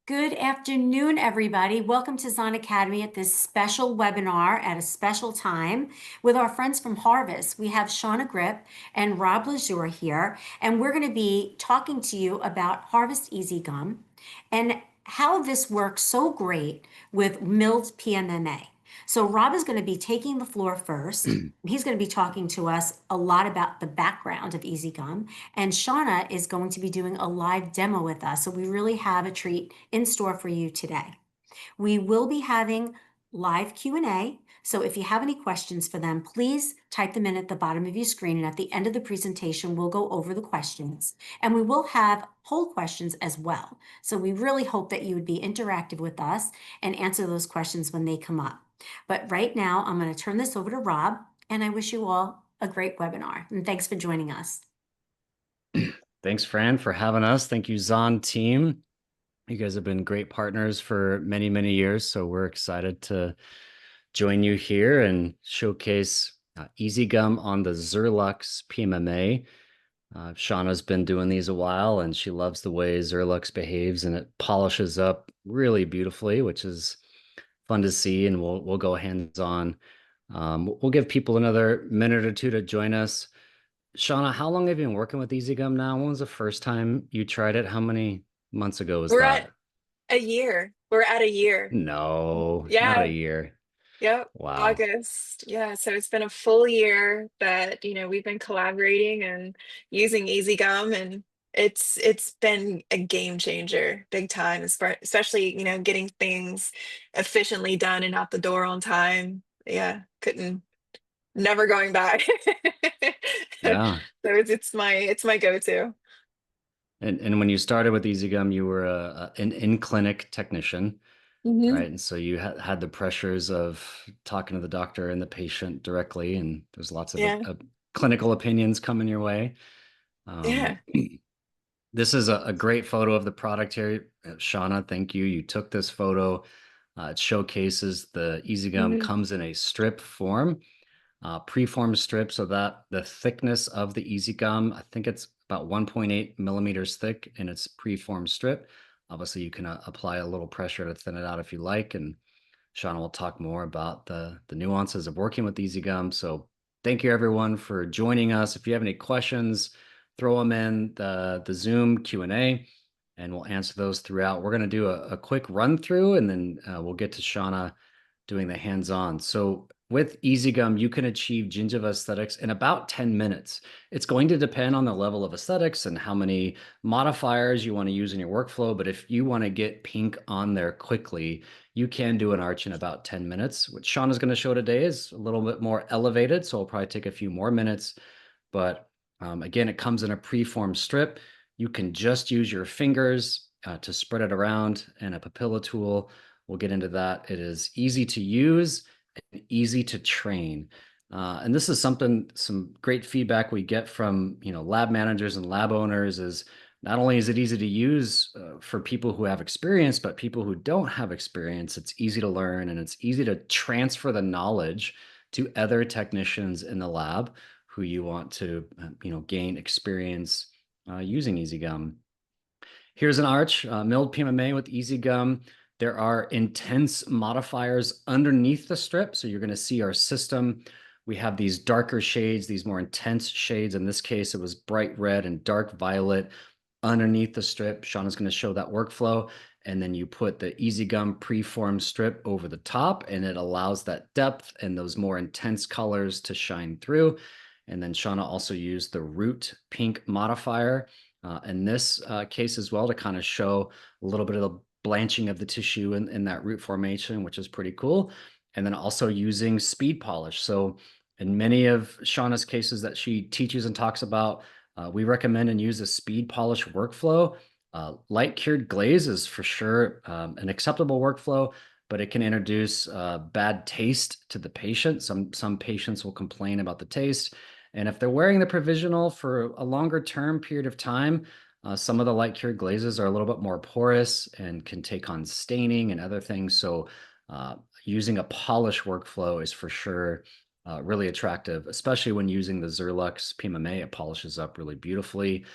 Good afternoon, everybody. Welcome to Zahn Academy at this special webinar at a special time with our friends from Harvest. We have Shauna Grip and Rob Lazure here, and we're going to be talking to you about Harvest EasyGum and how this works so great with milled PMMA. So Rob is going to be taking the floor first. He's going to be talking to us a lot about the background of EasyGum, and Shauna is going to be doing a live demo with us. So we really have a treat in store for you today. We will be having live Q&A. So if you have any questions for them, please type them in at the bottom of your screen. And at the end of the presentation, we'll go over the questions. And we will have poll questions as well. So we really hope that you would be interactive with us and answer those questions when they come up. But right now, I'm going to turn this over to Rob, and I wish you all a great webinar. And thanks for joining us. Thanks, Fran, for having us. Thank you, Zahn team. You guys have been great partners for many, many years. So we're excited to join you here and showcase EasyGum on the Zirlux PMMA. Shauna's been doing these a while, and she loves the way Zirlux behaves, and it polishes up really beautifully, which is fun to see. And we'll go hands-on. We'll give people another minute or two to join us. Shauna, how long have you been working with EasyGum now? When was the first time you tried it? How many months ago was We're at that? a year. We're at a year. No, not a Yeah. year. Yep. Wow. August. Yeah. So it's been a full year that, we've been collaborating and using Easy Gum, and it's been a game changer, big time, especially, getting things efficiently done and out the door on time. Yeah. Never going back. So Yeah. it's my go-to. And when you started with EasyGum, you were an in-clinic technician, Hmm. right? And so you had the pressures of talking to the doctor and the patient directly, and there's lots of Yeah. clinical opinions coming your way. Yeah. This is a great photo of the product here. Shauna, thank you. You took this photo. It showcases the EasyGum Hmm. comes in a strip form, preformed strip, so that the thickness of the EasyGum, I think it's about 1.8 millimeters thick in its preformed strip. Obviously, you can apply a little pressure to thin it out if you like, and Shauna will talk more about the nuances of working with EasyGum. So thank you everyone for joining us. If you have any questions, throw them in the Zoom Q&A, and we'll answer those throughout. We're going to do a quick run through, and then we'll get to Shauna doing the hands-on. So with EasyGum, you can achieve gingiva aesthetics in about 10 minutes. It's going to depend on the level of aesthetics and how many modifiers you want to use in your workflow. But if you want to get pink on there quickly, you can do an arch in about 10 minutes. What Sean is going to show today is a little bit more elevated, so it'll probably take a few more minutes. But again, it comes in a preformed strip. You can just use your fingers to spread it around, and a papilla tool. We'll get into that. It is easy to use and easy to train. And this is some great feedback we get from lab managers and lab owners is not only is it easy to use for people who have experience, but people who don't have experience, it's easy to learn, and it's easy to transfer the knowledge to other technicians in the lab who you want to gain experience using EasyGum. Here's an arch, milled PMMA with EasyGum. There are intense modifiers underneath the strip. So you're going to see our system. We have these darker shades, these more intense shades. In this case, it was bright red and dark violet underneath the strip. Sean is going to show that workflow. And then you put the EasyGum preformed strip over the top, and it allows that depth and those more intense colors to shine through. And then Shauna also used the root pink modifier in this case as well, to kind of show a little bit of the blanching of the tissue in that root formation, which is pretty cool. And then also using speed polish. So in many of Shauna's cases that she teaches and talks about, we recommend and use a speed polish workflow. Light cured glaze is for sure an acceptable workflow, but it can introduce bad taste to the patient. Some patients will complain about the taste. And if they're wearing the provisional for a longer term period of time, some of the light cured glazes are a little bit more porous and can take on staining and other things. So using a polish workflow is for sure really attractive, especially when using the Zirlux PMMA. It polishes up really beautifully.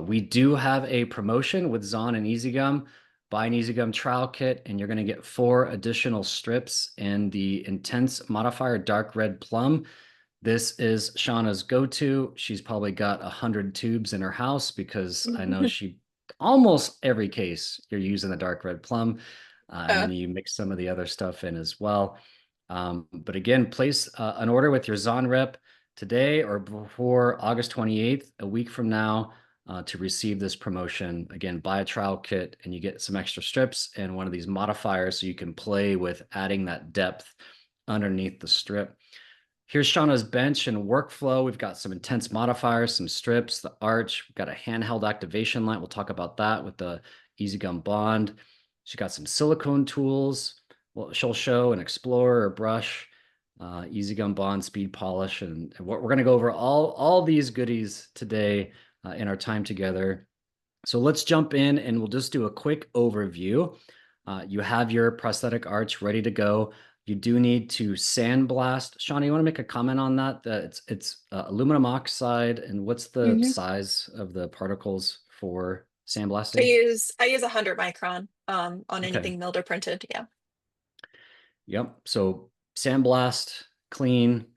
We do have a promotion with Zahn and EasyGum. buy an EasyGum trial kit, and you're going to get 4 additional strips in the Intense Modifier Dark Red Plum. This is Shauna's go-to. She's probably got 100 tubes in her house because I know she almost every case you're using the dark red plum, and then you mix some of the other stuff in as well. But again, place an order with your Zahn rep today or before August 28th, a week from now, to receive this promotion. Again, buy a trial kit and you get some extra strips and one of these modifiers so you can play with adding that depth underneath the strip. Here's Shauna's bench and workflow. We've got some intense modifiers, some strips, the arch. We've got a handheld activation light. We'll talk about that with the EasyGum Bond. She's got some silicone tools. Well, she'll show an Explorer, a brush, EasyGum Bond, speed polish, and we're going to go over all these goodies today in our time together. So let's jump in and we'll just do a quick overview. You have your prosthetic arch ready to go. You do need to sandblast. Shauna, you want to make a comment on that? That it's aluminum oxide, and what's the size of the particles for I sandblasting? use 100 micron on Okay. anything milled or printed. Yeah. Yep. So sandblast, clean,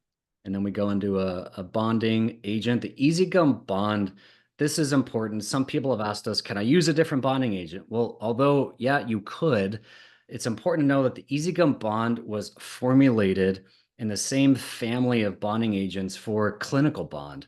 and then we go into a bonding agent. The EasyGum Bond, this is important. Some people have asked us, can I use a different bonding agent? Well, although, yeah, you could, it's important to know that the EasyGum Bond was formulated in the same family of bonding agents for clinical bond,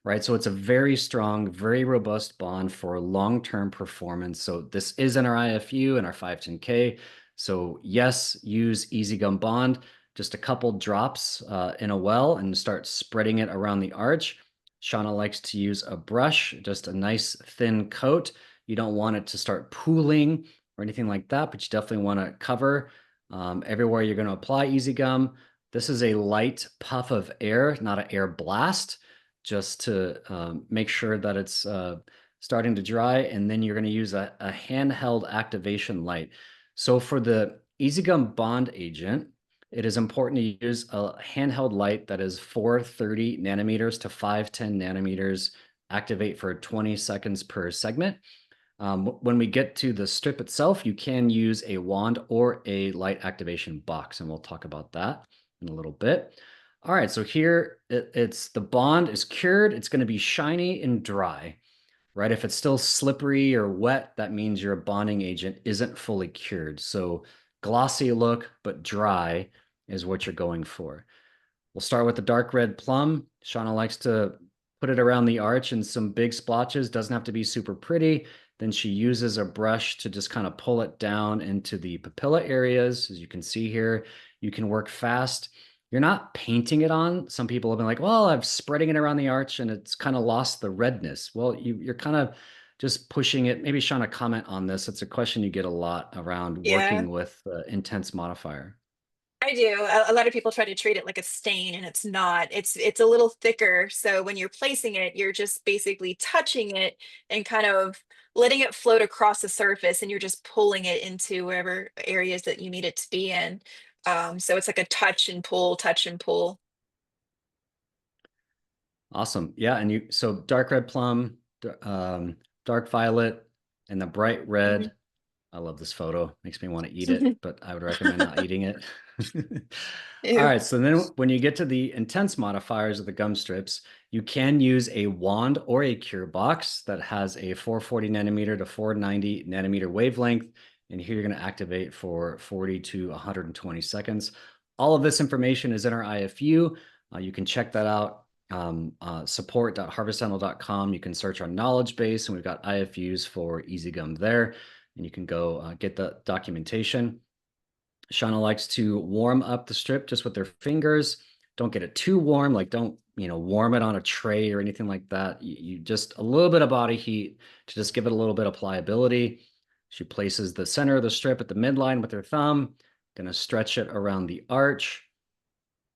right? So it's a very strong, very robust bond for long-term performance. So this is in our IFU and our 510K. So yes, use EasyGum Bond, just a couple drops in a well and start spreading it around the arch. Shauna likes to use a brush, just a nice thin coat. You don't want it to start pooling or anything like that, but you definitely want to cover everywhere you're going to apply EasyGum. This is a light puff of air, not an air blast, just to make sure that it's starting to dry. And then you're going to use a handheld activation light. So for the EasyGum Bond agent, it is important to use a handheld light that is 430 nanometers to 510 nanometers, activate for 20 seconds per segment. When we get to the strip itself, you can use a wand or a light activation box, and we'll talk about that in a little bit. All right, so here it's the bond is cured. It's going to be shiny and dry, right? If it's still slippery or wet, that means your bonding agent isn't fully cured. So glossy look, but dry is what you're going for. We'll start with the dark red plum. Shauna likes to put it around the arch in some big splotches. Doesn't have to be super pretty. Then she uses a brush to just kind of pull it down into the papilla areas. As you can see here, you can work fast. You're not painting it on. Some people have been like, well, I'm spreading it around the arch and it's kind of lost the redness. Well, you're kind of just pushing it. Maybe Shauna, comment on this. It's a question you get a lot around Yeah. working with intense modifier. I do. A lot of people try to treat it like a stain, and it's not. It's a little thicker. So when you're placing it, you're just basically touching it and kind of letting it float across the surface, and you're just pulling it into wherever areas that you need it to be in. So it's like a touch and pull, touch and pull. Awesome. Yeah. And so dark red plum, dark violet, and the bright Mhm. red. I love this photo. Makes me want to eat it, but I would recommend not eating it. All Ew. right. So then when you get to the intense modifiers of the gum strips, you can use a wand or a cure box that has a 440 nanometer to 490 nanometer wavelength. And here you're going to activate for 40 to 120 seconds. All of this information is in our IFU. You can check that out. Support.harvestdental.com. You can search our knowledge base, and we've got IFUs for EasyGum there, and you can go get the documentation. Shauna likes to warm up the strip just with their fingers. Don't get it too warm, like don't warm it on a tray or anything like that. You just a little bit of body heat to just give it a little bit of pliability. She places the center of the strip at the midline with her thumb, gonna stretch it around the arch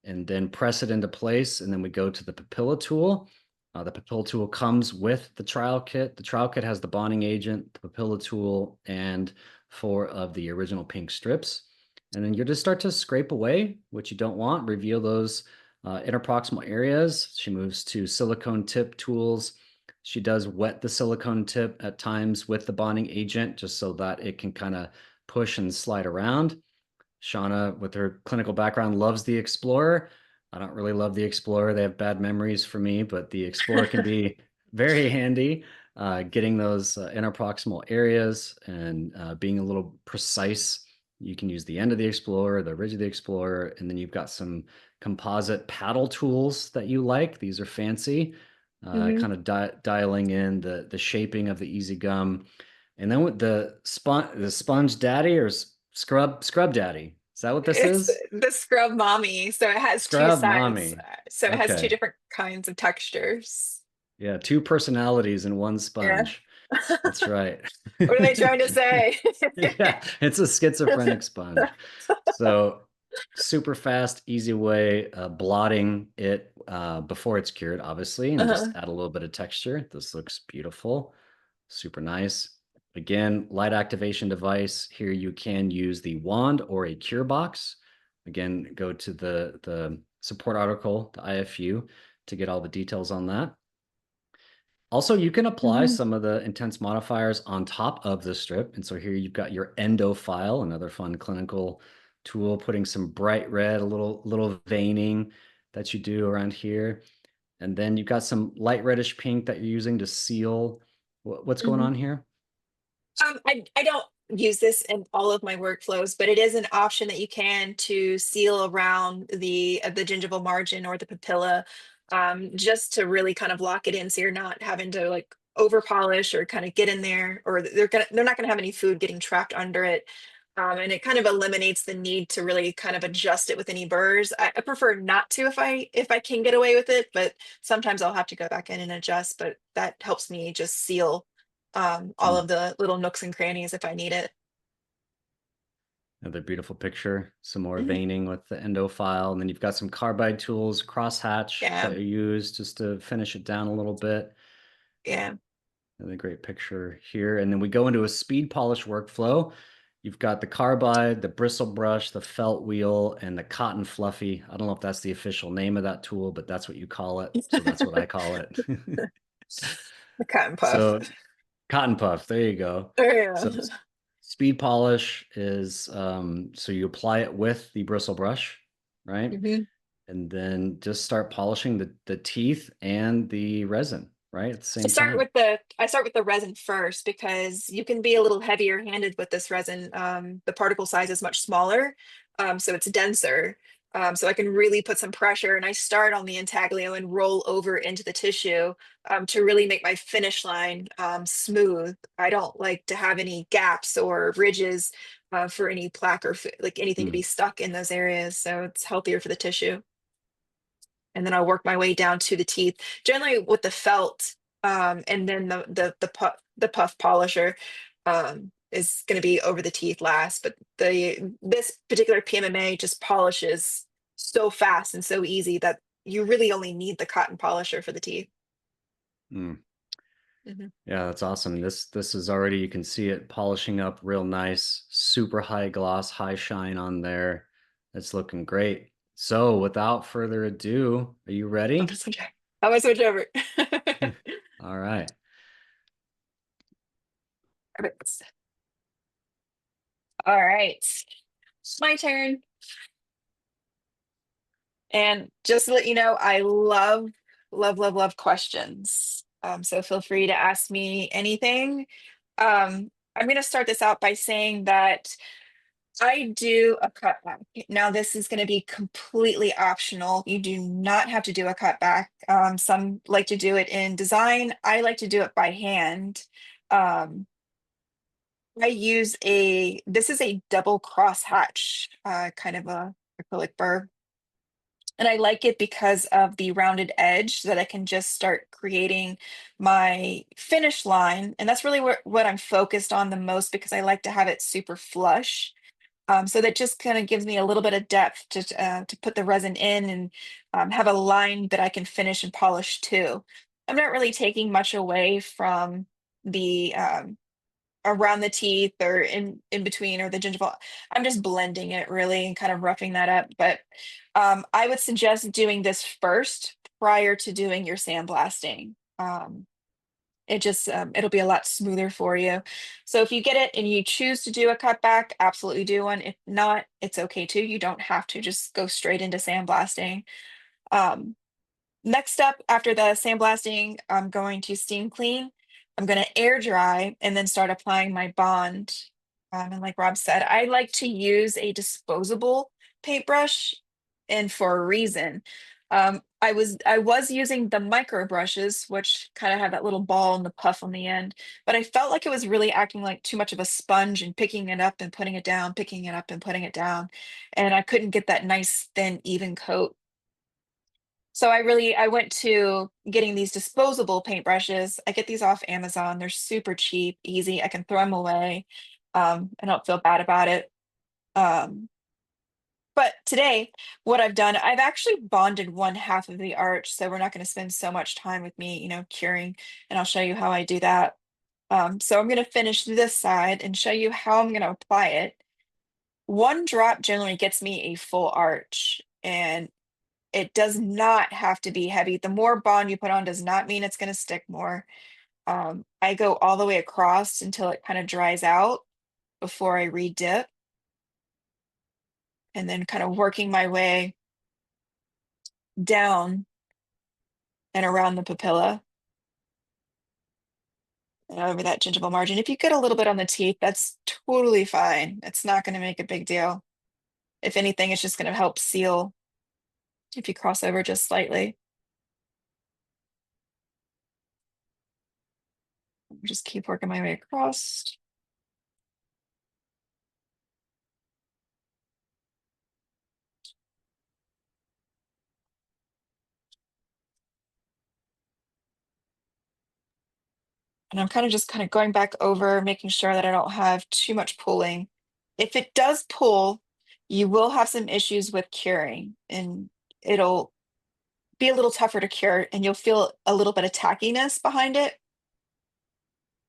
and then press it into place. And then we go to the papilla tool. The papilla tool comes with the trial kit. The trial kit has the bonding agent, the papilla tool, and 4 of the original pink strips. And then you just start to scrape away what you don't want, reveal those interproximal areas. She moves to silicone tip tools. She does wet the silicone tip at times with the bonding agent just so that it can kind of push and slide around. Shauna, with her clinical background, loves the Explorer. I don't really love the Explorer. They have bad memories for me, but the Explorer can be very handy, getting those interproximal areas and being a little precise. You can use the end of the Explorer, the ridge of the Explorer, and then you've got some composite paddle tools that you like. These are fancy, Hmm. kind of dialing in the shaping of the EasyGum. And then with the Sponge Daddy or Scrub Daddy. Is that what this It's is? the Scrub Mommy, so it has two Scrub sides. Mommy. So it has two Okay. different kinds of textures. Yeah, two personalities in one Yeah. sponge. That's right. What are they trying to say? Yeah, it's a schizophrenic sponge. So super fast, easy way, blotting it before it's cured, obviously, and just Uh-huh. add a little bit of texture. This looks beautiful. Super nice. Again, light activation device. Here you can use the wand or a cure box. Again, go to the support article, the IFU, to get all the details on that. Also, you can apply Mhm. some of the intense modifiers on top of the strip. And so here you've got your endo file, another fun clinical tool, putting some bright red, a little veining that you do around here. And then you've got some light reddish pink that you're using to seal. What's going Mhm. on here? I don't use this in all of my workflows, but it is an option that you can to seal around the gingival margin or the papilla, just to really kind of lock it in, so you're not having to like over polish or kind of get in there, or they're not gonna have any food getting trapped under it. And it kind of eliminates the need to really kind of adjust it with any burrs. I prefer not to if I can get away with it, but sometimes I'll have to go back in and adjust. But that helps me just seal all Mm, of the little nooks and crannies if I need it. another beautiful picture. Some more Mhm. veining with the endo file. And then you've got some carbide tools, crosshatch Yeah, that you use just to finish it down a little bit. yeah. Another great picture here. And then we go into a speed polish workflow. You've got the carbide, the bristle brush, the felt wheel, and the cotton fluffy. I don't know if that's the official name of that tool, but that's what you call it. So that's what I call it. The cotton puff. So cotton puff, there you go. Oh, yeah. So speed polish is so you apply it with the bristle brush, right? Hmm. And then just start polishing the teeth and the resin, right? At the same time. I start with the resin first because you can be a little heavier handed with this resin. The particle size is much smaller, so it's denser. So I can really put some pressure, and I start on the intaglio and roll over into the tissue, to really make my finish line smooth. I don't like to have any gaps or ridges, for any plaque or like anything to be Mm, stuck in those areas. So it's healthier for the tissue. And then I'll work my way down to the teeth, generally with the felt, and then the puff polisher is going to be over the teeth last. But the this particular PMMA just polishes so fast and so easy that you really only need the cotton polisher for the teeth. mm. Mhm. Yeah, that's awesome. This is already, you can see it polishing up real nice, super high gloss, high shine on there. It's looking great. So without further ado, are you I'm ready? gonna switch, I'm gonna switch over. All right. Perfect. All right, it's my turn. And just to let you know, I love questions. So feel free to ask me anything. I'm going to start this out by saying that I do a cutback. Now, this is going to be completely optional. You do not have to do a cutback. Some like to do it in design. I like to do it by hand. Um, I use this is a double cross hatch, kind of a acrylic burr. And I like it because of the rounded edge so that I can just start creating my finish line. And that's really what I'm focused on the most, because I like to have it super flush. So that just kind of gives me a little bit of depth to put the resin in, and have a line that I can finish and polish too. I'm not really taking much away from the around the teeth or in between or the gingival. I'm just blending it really and kind of roughing that up. But I would suggest doing this first prior to doing your sandblasting. It just it'll be a lot smoother for you. So if you get it and you choose to do a cutback, absolutely do one. If not, it's okay too. You don't have to just go straight into sandblasting. Um, Next up after the sandblasting, I'm going to steam clean. I'm going to air dry and then start applying my bond. And like Rob said, I like to use a disposable paintbrush, and for a reason. I was using the micro brushes, which kind of have that little ball and the puff on the end, but I felt like it was really acting like too much of a sponge and picking it up and putting it down, picking it up and putting it down, and I couldn't get that nice thin even coat. So I went to getting these disposable paintbrushes. I get these off Amazon. They're super cheap, easy. I can throw them away. I don't feel bad about it. Um, but today, what I've done, I've actually bonded one half of the arch, so we're not going to spend so much time with me, curing, and I'll show you how I do that. So I'm going to finish this side and show you how I'm going to apply it. One drop generally gets me a full arch, and it does not have to be heavy. The more bond you put on does not mean it's going to stick more. I go all the way across until it kind of dries out before I re-dip, and then kind of working my way down and around the papilla and over that gingival margin. If you get a little bit on the teeth, that's totally fine. It's not going to make a big deal. If anything, it's just going to help seal if you cross over just slightly. Just keep working my way across. And I'm kind of going back over, making sure that I don't have too much pulling. If it does pull, you will have some issues with curing, and it'll be a little tougher to cure, and you'll feel a little bit of tackiness behind it.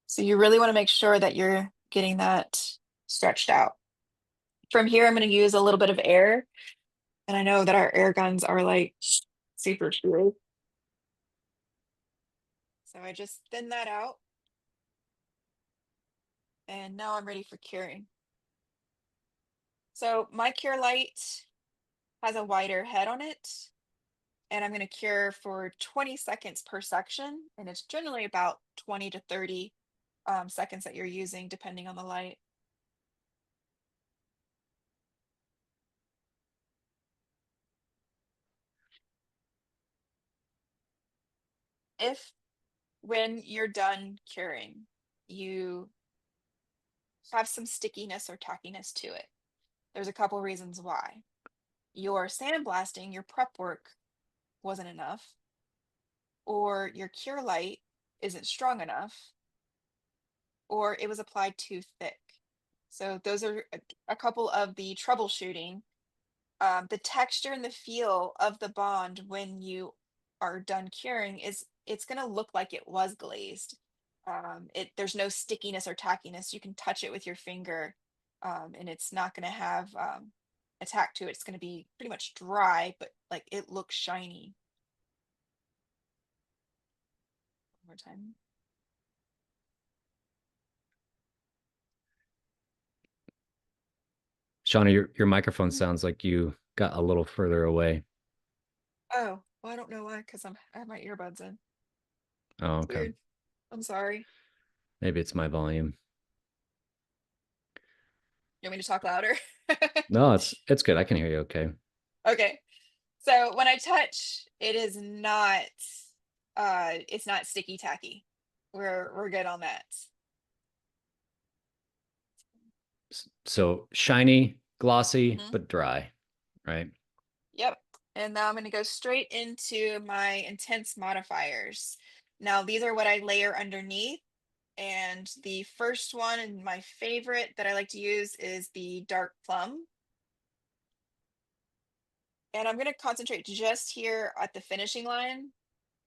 So you really want to make sure that you're getting that stretched out. From here, I'm going to use a little bit of air, and I know that our air guns are like super true. So I just thin that out, and now I'm ready for curing. So my cure light has a wider head on it, and I'm going to cure for 20 seconds per section, and it's generally about 20 to 30 seconds that you're using depending on the light. If when you're done curing, you have some stickiness or tackiness to it, there's a couple reasons why. Your sandblasting, your prep work wasn't enough, or your cure light isn't strong enough, or it was applied too thick. So those are a couple of the troubleshooting. The texture and the feel of the bond when you are done curing is it's going to look like it was glazed. There's no stickiness or tackiness. You can touch it with your finger, and it's not going to have a tack to it. It's going to be pretty much dry, but like it looks shiny. One more time. Shauna, your microphone sounds like you got a little further away. Oh, well, I don't know why, because I have my earbuds in. Oh, It's okay. weird. I'm sorry. Maybe it's my volume. You want me to talk louder? No, it's good. I can hear you okay. Okay. So when I touch, it's not sticky tacky. We're good on that. So shiny, glossy, Mhm. but dry, right? Yep. And now I'm going to go straight into my intense modifiers. Now these are what I layer underneath. And the first one and my favorite that I like to use is the dark plum. And I'm going to concentrate just here at the finishing line.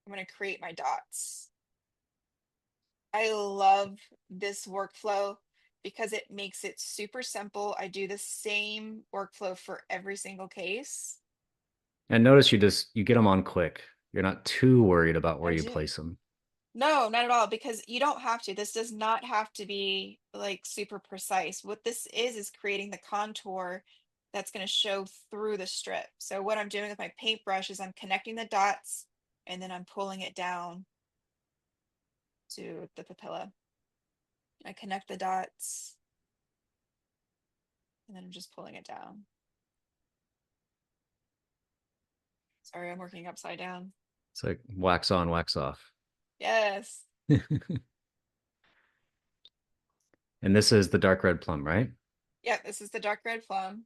I'm going to create my dots. I love this workflow because it makes it super simple. I do the same workflow for every single case. And notice you get them on quick. You're not too worried about where I you do. place them. No, not at all, because you don't have to. This does not have to be like super precise. What this is creating the contour that's going to show through the strip. So what I'm doing with my paintbrush is I'm connecting the dots and then I'm pulling it down to the papilla. I connect the dots and then I'm just pulling it down. Sorry, I'm working upside down. It's like wax on, wax off. Yes. And this is the dark red plum, right? Yeah, this is the dark red plum.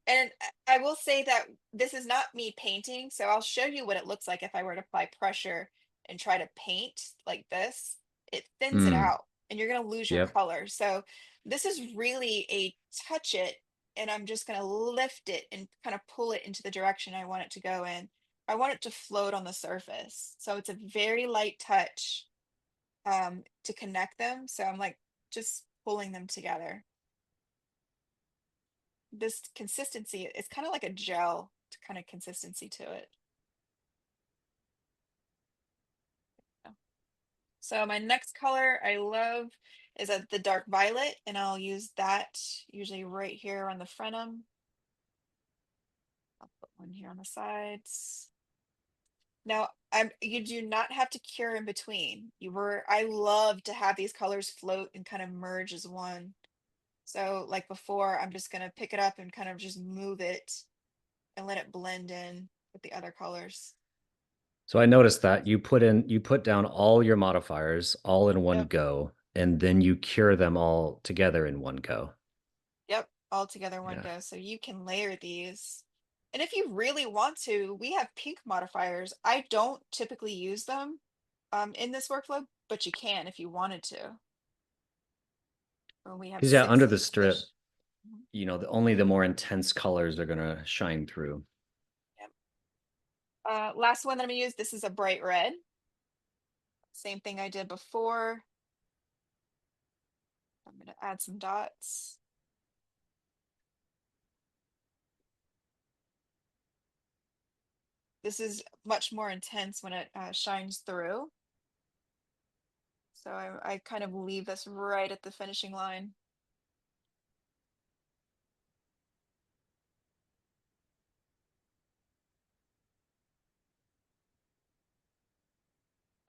And I will say that this is not me painting, so I'll show you what it looks like if I were to apply pressure and try to paint like this. It thins it Mm, out and you're going to lose your yep. color. So this is really a touch it, and I'm just going to lift it and kind of pull it into the direction I want it to go in. I want it to float on the surface. So it's a very light touch to connect them. So I'm like just pulling them together. This consistency, it's kind of like a gel kind of consistency to it. So my next color I love is the dark violet, and I'll use that usually right here on the frenum. I'll put one here on the sides. Now you do not have to cure in between. I love to have these colors float and kind of merge as one. So like before, I'm just gonna pick it up and kind of just move it and let it blend in with the other colors. So I noticed that you put down all your modifiers all in one Yep. go, and then you cure them all together in one go. Yep, all together one Yeah. go. So you can layer these. And if you really want to, we have pink modifiers. I don't typically use them in this workflow, but you can if you wanted to. Or we have Because yeah, under six the of strip, each. Mhm. only the more intense colors are gonna shine through. Yep. Last one that I'm gonna use, this is a bright red. Same thing I did before. I'm gonna add some dots. This is much more intense when it shines through. So I kind of leave this right at the finishing line.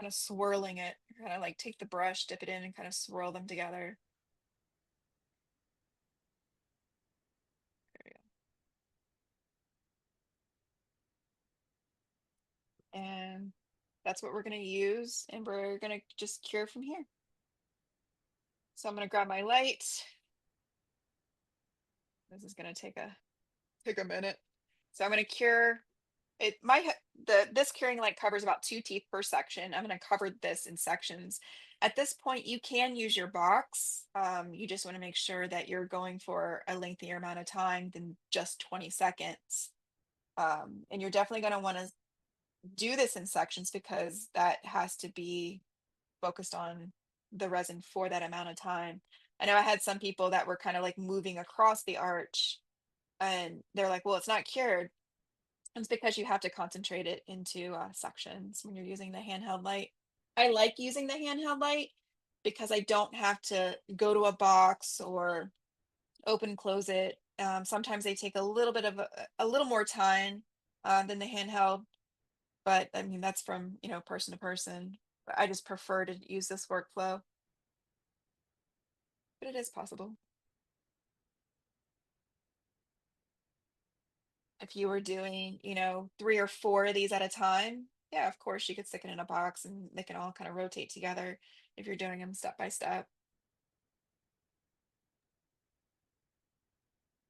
Kind of swirling it, kind of like take the brush, dip it in, and kind of swirl them together. There we go. And that's what we're going to use, and we're going to just cure from here. So I'm going to grab my light. This is going to take a minute. So I'm going to cure it. This curing light covers about 2 teeth per section. I'm going to cover this in sections. At this point, you can use your box. You just want to make sure that you're going for a lengthier amount of time than just 20 seconds. And you're definitely going to want to do this in sections because that has to be focused on the resin for that amount of time. I know I had some people that were kind of like moving across the arch and they're like, well, it's not cured. It's because you have to concentrate it into sections when you're using the handheld light. I like using the handheld light because I don't have to go to a box or open and close it. Sometimes they take a little bit of a little more time than the handheld, but I mean that's from person to person. But I just prefer to use this workflow, but it is possible. If you were doing 3 or 4 of these at a time, yeah, of course you could stick it in a box and they can all kind of rotate together if you're doing them step by step.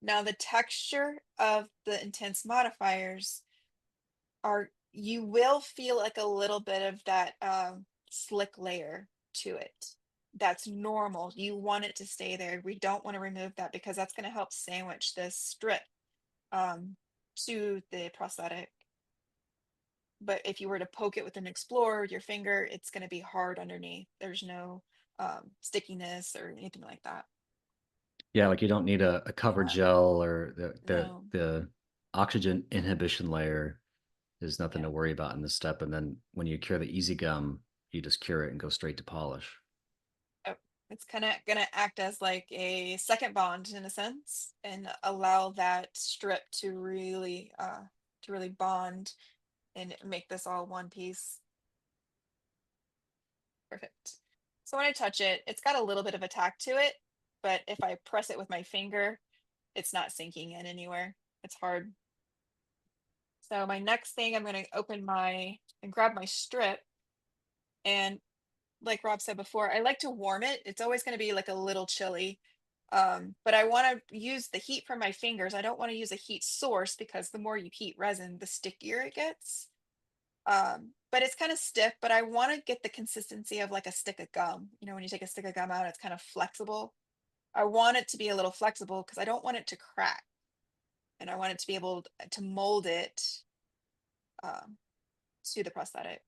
Now the texture of the intense modifiers you will feel like a little bit of that slick layer to it. That's normal. You want it to stay there. We don't want to remove that because that's going to help sandwich this strip um, to the prosthetic. But if you were to poke it with an explorer with your finger, it's going to be hard underneath. There's no stickiness or anything like that. Yeah, like you don't need a cover Yeah, gel or no, the oxygen inhibition layer is nothing yeah, to worry about in this step. And then when you cure the easy gum, you just cure it and go straight to polish. Oh, it's kind of going to act as like a second bond in a sense and allow that strip to really bond and make this all one piece. Perfect. So when I touch it, it's got a little bit of a tack to it, but if I press it with my finger, it's not sinking in anywhere. It's hard. So my next thing, I'm going to open and grab my strip. And like Rob said before, I like to warm it. It's always going to be like a little chilly. But I want to use the heat from my fingers. I don't want to use a heat source because the more you heat resin, the stickier it gets. But it's kind of stiff, but I want to get the consistency of like a stick of gum. You know, when you take a stick of gum out, it's kind of flexible. I want it to be a little flexible because I don't want it to crack. And I want it to be able to mold it um, to the prosthetic.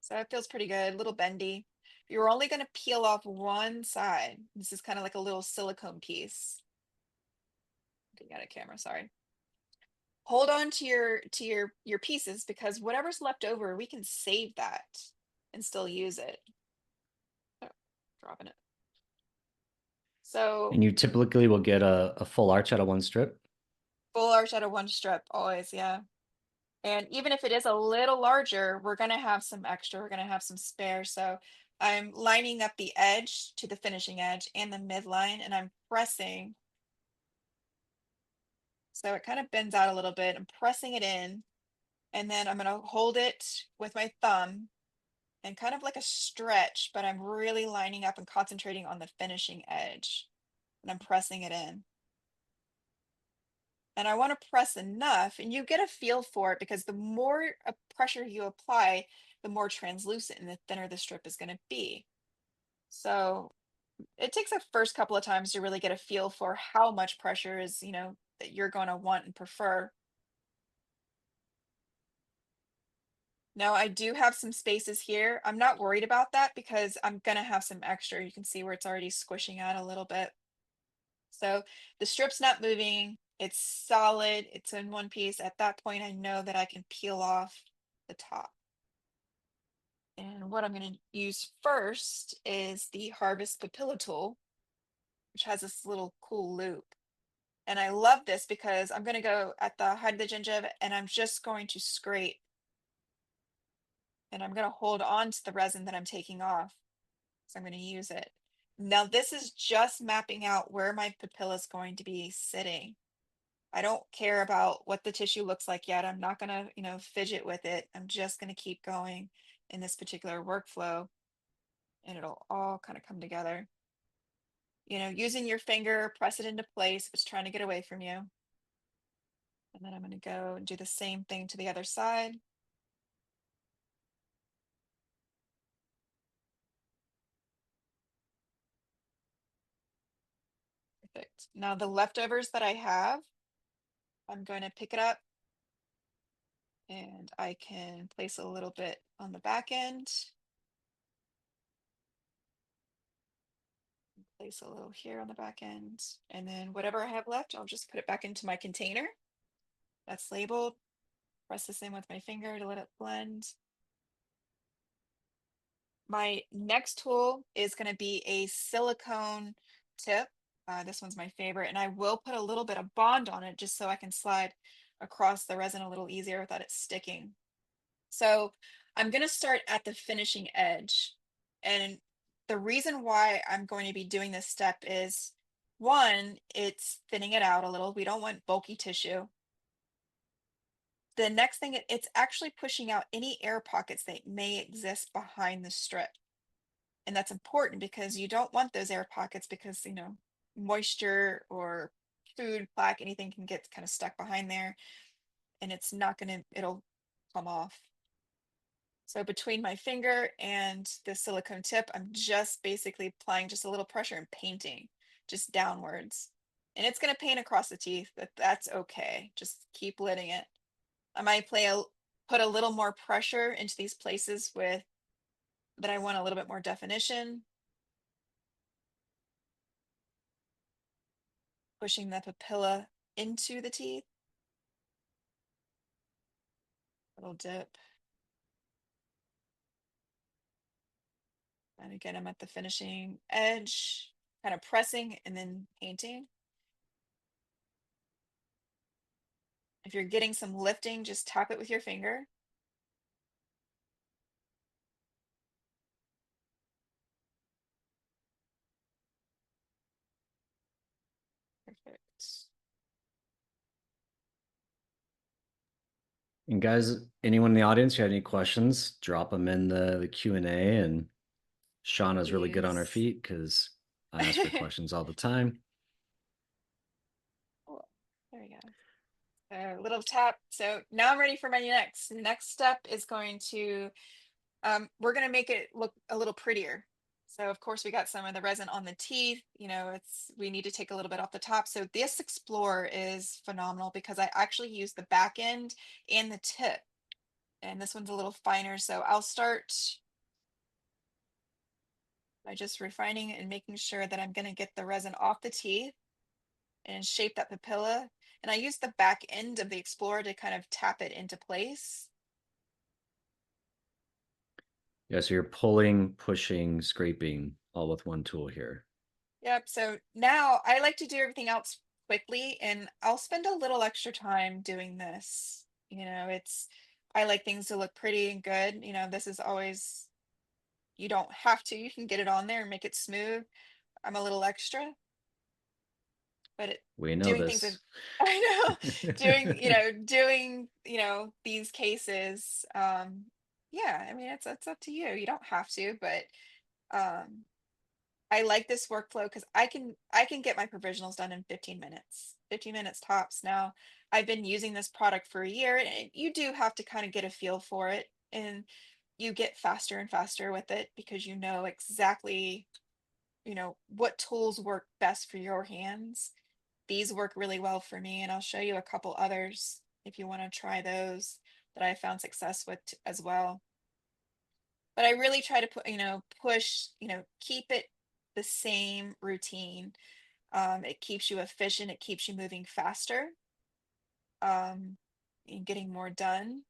So it feels pretty good, a little bendy. You're only going to peel off one side. This is kind of like a little silicone piece. Looking at a camera, sorry. Hold on to your pieces because whatever's left over, we can save that and still use it. Oh, dropping it. So And you typically will get a full arch out of one strip. full arch out of one strip, always, yeah. And even if it is a little larger, we're going to have some extra, we're going to have some spare. So I'm lining up the edge to the finishing edge and the midline, and I'm pressing. So it kind of bends out a little bit. I'm pressing it in, and then I'm going to hold it with my thumb and kind of like a stretch, but I'm really lining up and concentrating on the finishing edge. And I'm pressing it in. And I want to press enough, and you get a feel for it because the more pressure you apply, the more translucent and the thinner the strip is going to be. So it takes a first couple of times to really get a feel for how much pressure is, that you're going to want and prefer. Now I do have some spaces here. I'm not worried about that because I'm going to have some extra. You can see where it's already squishing out a little bit. So the strip's not moving. It's solid. It's in one piece. At that point, I know that I can peel off the top. And what I'm going to use first is the Harvest Papilla tool, which has this little cool loop. And I love this because I'm going to go at the height of the gingiva and I'm just going to scrape. And I'm going to hold on to the resin that I'm taking off. So I'm going to use it. Now this is just mapping out where my papilla is going to be sitting. I don't care about what the tissue looks like yet. I'm not going to, fidget with it. I'm just going to keep going in this particular workflow and it'll all kind of come together. Using your finger, press it into place if it's trying to get away from you. And then I'm going to go and do the same thing to the other side. Perfect. Now the leftovers that I have, I'm going to pick it up and I can place a little bit on the back end. Place a little here on the back end. And then whatever I have left, I'll just put it back into my container. That's labeled. Press this in with my finger to let it blend. My next tool is going to be a silicone tip. This one's my favorite, and I will put a little bit of bond on it just so I can slide across the resin a little easier without it sticking. So I'm going to start at the finishing edge. And the reason why I'm going to be doing this step is, one, it's thinning it out a little. We don't want bulky tissue. The next thing, it's actually pushing out any air pockets that may exist behind the strip. And that's important because you don't want those air pockets because, moisture or food, plaque, anything can get kind of stuck behind there and it'll come off. So between my finger and the silicone tip, I'm just basically applying just a little pressure and painting just downwards. And it's going to paint across the teeth, but that's okay. Just keep letting it. I might put a little more pressure into these places that I want a little bit more definition. Pushing the papilla into the teeth. Little dip. And again, I'm at the finishing edge, kind of pressing and then painting. If you're getting some lifting, just tap it with your finger. Perfect. And guys, anyone in the audience who had any questions, drop them in the Q&A, and Shauna's really good on her Please. feet because I ask her questions all the time. Cool. There we go. A little tap. So now I'm ready for my next. The next step is going to, we're going to make it look a little prettier. So of course we got some of the resin on the teeth, you know, we need to take a little bit off the top. So this Explorer is phenomenal because I actually use the back end and the tip. And this one's a little finer. So I'll start by just refining and making sure that I'm going to get the resin off the teeth and shape that papilla. And I use the back end of the Explorer to kind of tap it into place. Yeah, so you're pulling, pushing, scraping all with one tool here. Yep. So now I like to do everything else quickly, and I'll spend a little extra time doing this. You know, I like things to look pretty and good. You know, this is always, you don't have to, you can get it on there and make it smooth. I'm a little extra, but We know doing things this. of, I know, doing these cases, yeah, I mean, it's up to you. You don't have to, but, um, I like this workflow because I can get my provisionals done in 15 minutes. 15 minutes tops. Now, I've been using this product for a year, and you do have to kind of get a feel for it, and you get faster and faster with it because you know exactly, what tools work best for your hands. These work really well for me, and I'll show you a couple others if you want to try those that I found success with as well. But I really try to push, keep it the same routine. It keeps you efficient, it keeps you moving faster, and getting more done.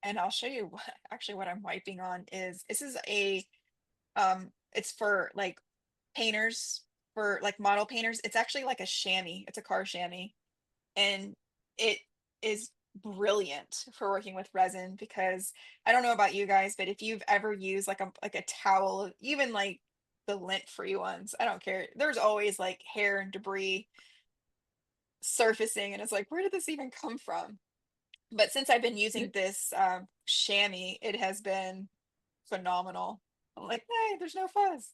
And I'll show you actually what I'm wiping on is this is it's for like painters, for like model painters. It's actually like a chamois, it's a car chamois, and it is brilliant for working with resin because I don't know about you guys, but if you've ever used like a towel, even like the lint free ones, I don't care. There's always like hair and debris surfacing, and it's like, where did this even come from? But since I've been using this chamois, it has been phenomenal. I'm like, hey, there's no fuzz.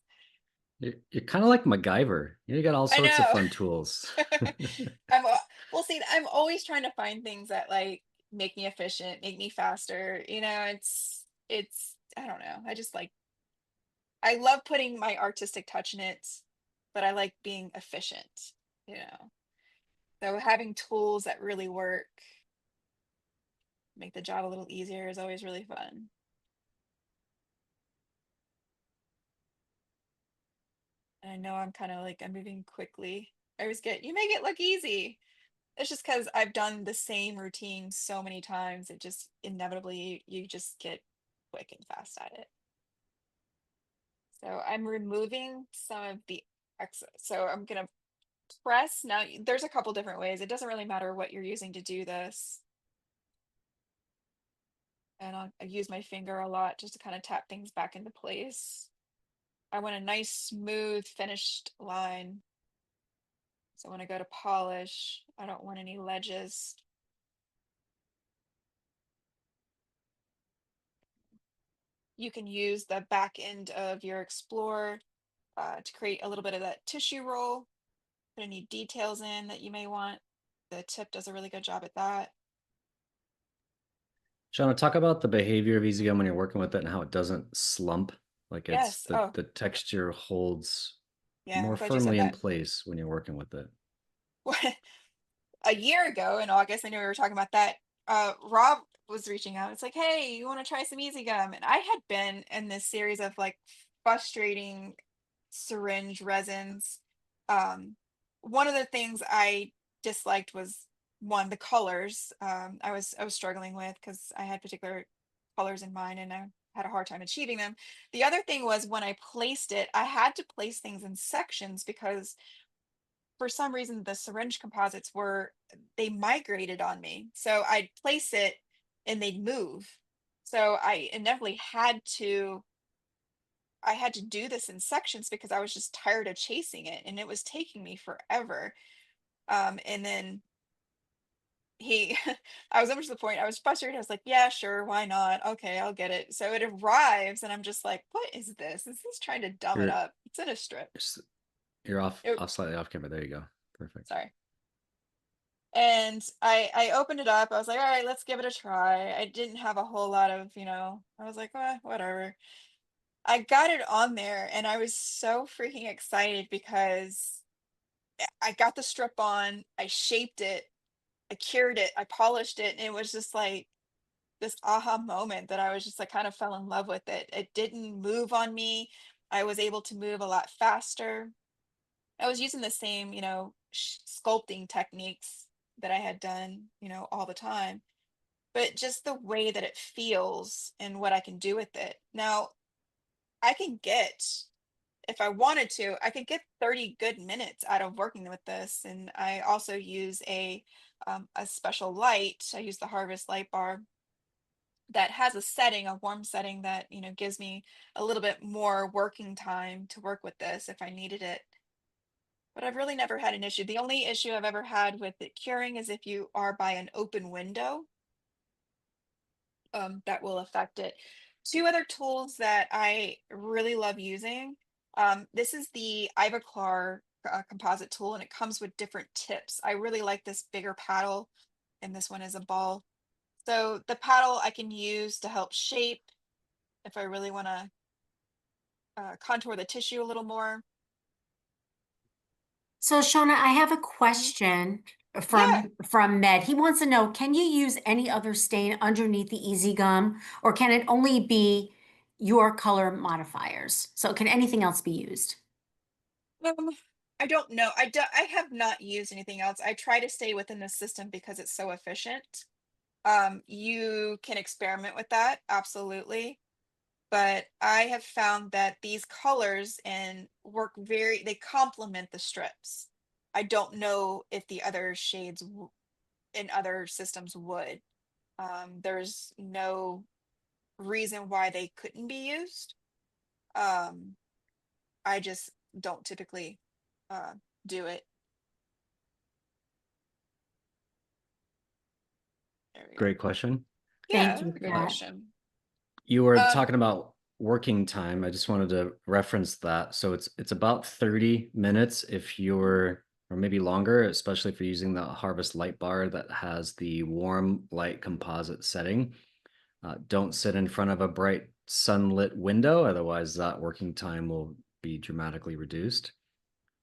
You're kind of like MacGyver. You got all I sorts of know. fun tools. Well, see, I'm always trying to find things that like make me efficient, make me faster. It's I don't know. I love putting my artistic touch in it, but I like being efficient, you know. So having tools that really work, make the job a little easier is always really fun. And I know I'm kind of like I'm moving quickly. I always get, you make it look easy. It's just because I've done the same routine so many times, it just inevitably you just get quick and fast at it. So I'm removing some of the excess. So I'm gonna press. Now there's a couple different ways. It doesn't really matter what you're using to do this. And I use my finger a lot just to kind of tap things back into place. I want a nice, smooth, finished line. So when I go to polish, I don't want any ledges. You can use the back end of your Explorer to create a little bit of that tissue roll, put any details in that you may want. The tip does a really good job at that. Shauna, talk about the behavior of EasyGum when you're working with it and how it doesn't slump. Like it's Yes. Oh, the texture holds yeah. I'm more glad you said firmly in that. place when you're working with it. A year ago in August, I know we were talking about that. Rob was reaching out. It's like, hey, you want to try some Easy Gum? And I had been in this series of like frustrating syringe resins. Um, One of the things I disliked was one, the colors, I was struggling with because I had particular colors in mind and I had a hard time achieving them. The other thing was when I placed it, I had to place things in sections because for some reason the syringe composites they migrated on me. So I'd place it and they'd move. So I inevitably I had to do this in sections because I was just tired of chasing it and it was taking me forever. And then I was almost to the point I was frustrated. I was like, yeah, sure, why not? Okay, I'll get it. So it arrives and I'm just like, what is this? Is this trying to dumb it You're up? It's in a strip. you're off It- slightly off camera. There you go. Perfect. Sorry. And I opened it up. I was like, all right, let's give it a try. I didn't have a whole lot of, I was like, whatever. I got it on there and I was so freaking excited because I got the strip on, I shaped it, I cured it, I polished it, and it was just like this aha moment that I was just like kind of fell in love with it. It didn't move on me. I was able to move a lot faster. I was using the same, sculpting techniques that I had done, all the time, but just the way that it feels and what I can do with it. Now, I can get, if I wanted to, I could get 30 good minutes out of working with this. And I also use a special light. I use the Harvest light bar that has a setting, a warm setting that, gives me a little bit more working time to work with this if I needed it. But I've really never had an issue. The only issue I've ever had with it curing is if you are by an open window, that will affect it. Two other tools that I really love using. This is the Ivoclar composite tool, and it comes with different tips. I really like this bigger paddle, and this one is a ball. So the paddle I can use to help shape if I really want to contour the tissue a little more. So, Shauna, I have a Mhm. question Yeah. from Med. He wants to know, can you use any other stain underneath the Easy Gum, or can it only be your color modifiers? So, can anything else be used? Um, I don't know. I have not used anything else. I try to stay within the system because it's so efficient. You can experiment with that, absolutely. But I have found that these colors and they complement the strips. I don't know if the other shades in other systems would. There's no reason why they couldn't be used. Um, I just don't typically uh, do it. There we go. Great question. Yeah, Thank you for good Uh, that. question. you were Um, talking about working time. I just wanted to reference that. So it's about 30 minutes if you're, or maybe longer, especially if you're using the Harvest light bar that has the warm light composite setting. Don't sit in front of a bright sunlit window, otherwise that working time will be dramatically reduced.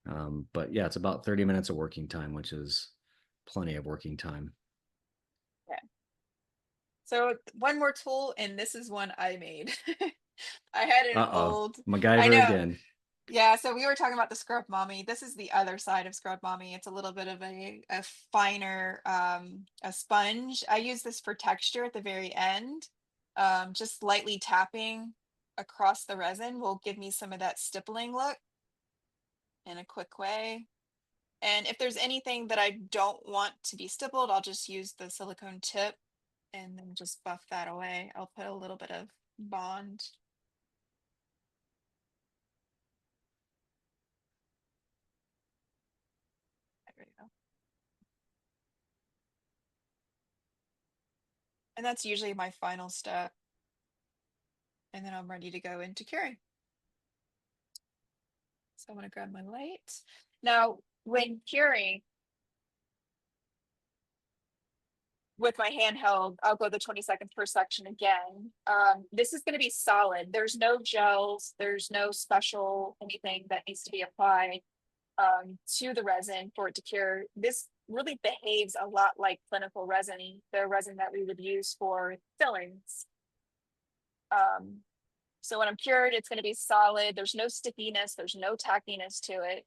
But yeah, it's about 30 minutes of working time, which is plenty of working time. yeah. So one more tool, and this is one I made. I had an Uh-oh, old, I MacGyver know. again. Yeah, so we were talking about the Scrub Mommy. This is the other side of Scrub Mommy. It's a little bit of a finer a sponge. I use this for texture at the very end. Just lightly tapping across the resin will give me some of that stippling look in a quick way. And if there's anything that I don't want to be stippled, I'll just use the silicone tip and then just buff that away. I'll put a little bit of bond. There we go. And that's usually my final step. And then I'm ready to go into curing. So I'm going to grab my light. Now, when curing with my handheld, I'll go the 20 seconds per section again. This is going to be solid. There's no gels. There's no special anything that needs to be applied to the resin for it to cure. This really behaves a lot like clinical resin, the resin that we would use for fillings. So when I'm cured, it's going to be solid. There's no stickiness. There's no tackiness to it.